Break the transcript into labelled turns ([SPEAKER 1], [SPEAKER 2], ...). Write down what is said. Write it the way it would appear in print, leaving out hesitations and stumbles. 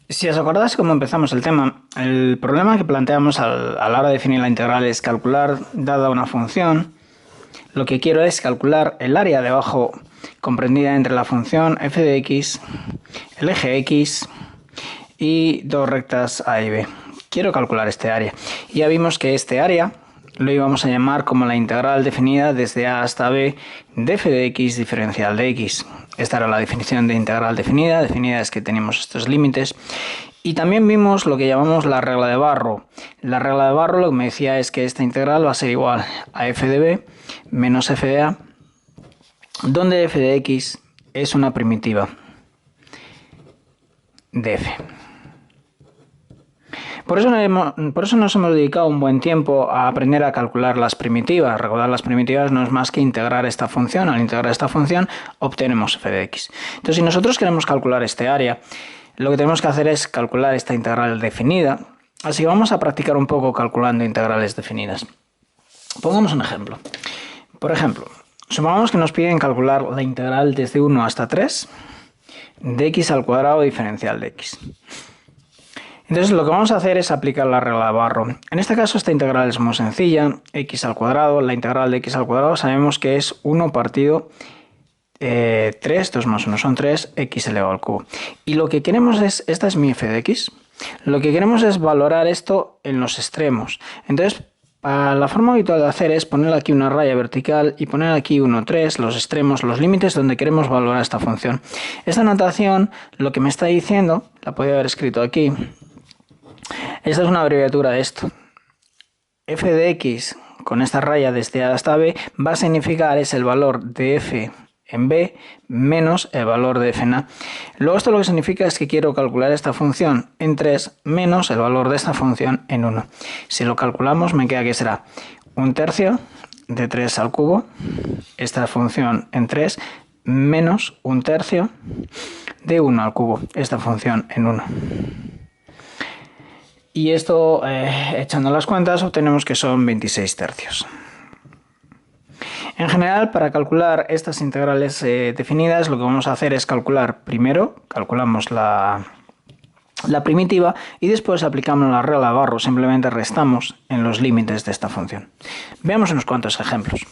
[SPEAKER 1] Si os acordáis cómo empezamos el tema, el problema que planteamos a la hora de definir la integral es calcular, dada una función, lo que quiero es calcular el área debajo comprendida entre la función f de x, el eje x y dos rectas a y b. Quiero calcular este área. Y ya vimos que este área lo íbamos a llamar como la integral definida desde a hasta b de f de x diferencial de x. Esta era la definición de integral definida. Definida es que tenemos estos límites. Y también vimos lo que llamamos la regla de Barrow. La regla de Barrow lo que me decía es que esta integral va a ser igual a f de b menos f de a, donde f de x es una primitiva de f. Por eso nos hemos dedicado un buen tiempo a aprender a calcular las primitivas. Recordar las primitivas no es más que integrar esta función. Al integrar esta función obtenemos f de x. Entonces, si nosotros queremos calcular este área, lo que tenemos que hacer es calcular esta integral definida. Así que vamos a practicar un poco calculando integrales definidas. Pongamos un ejemplo. Por ejemplo, supongamos que nos piden calcular la integral desde 1 hasta 3 de x al cuadrado diferencial de x. Entonces lo que vamos a hacer es aplicar la regla de Barrow. En este caso esta integral es muy sencilla, x al cuadrado, la integral de x al cuadrado sabemos que es 1 partido 3, 2 más 1 son 3, x elevado al cubo. Y lo que queremos es, esta es mi f de x, lo que queremos es valorar esto en los extremos. Entonces la forma habitual de hacer es poner aquí una raya vertical y poner aquí 1, 3, los extremos, los límites donde queremos valorar esta función. Esta notación lo que me está diciendo, la podría haber escrito aquí. Esta es una abreviatura de esto. f de x con esta raya desde a hasta b va a significar es el valor de f en b menos el valor de f en a. Luego esto lo que significa es que quiero calcular esta función en 3 menos el valor de esta función en 1. Si lo calculamos me queda que será 1/3 de 3 al cubo, esta función en 3, menos 1/3 de 1 al cubo, esta función en 1. Y esto, echando las cuentas, obtenemos que son 26/3. En general, para calcular estas integrales definidas, lo que vamos a hacer es calcular primero, calculamos la primitiva y después aplicamos la regla de Barrow, simplemente restamos en los límites de esta función. Veamos unos cuantos ejemplos.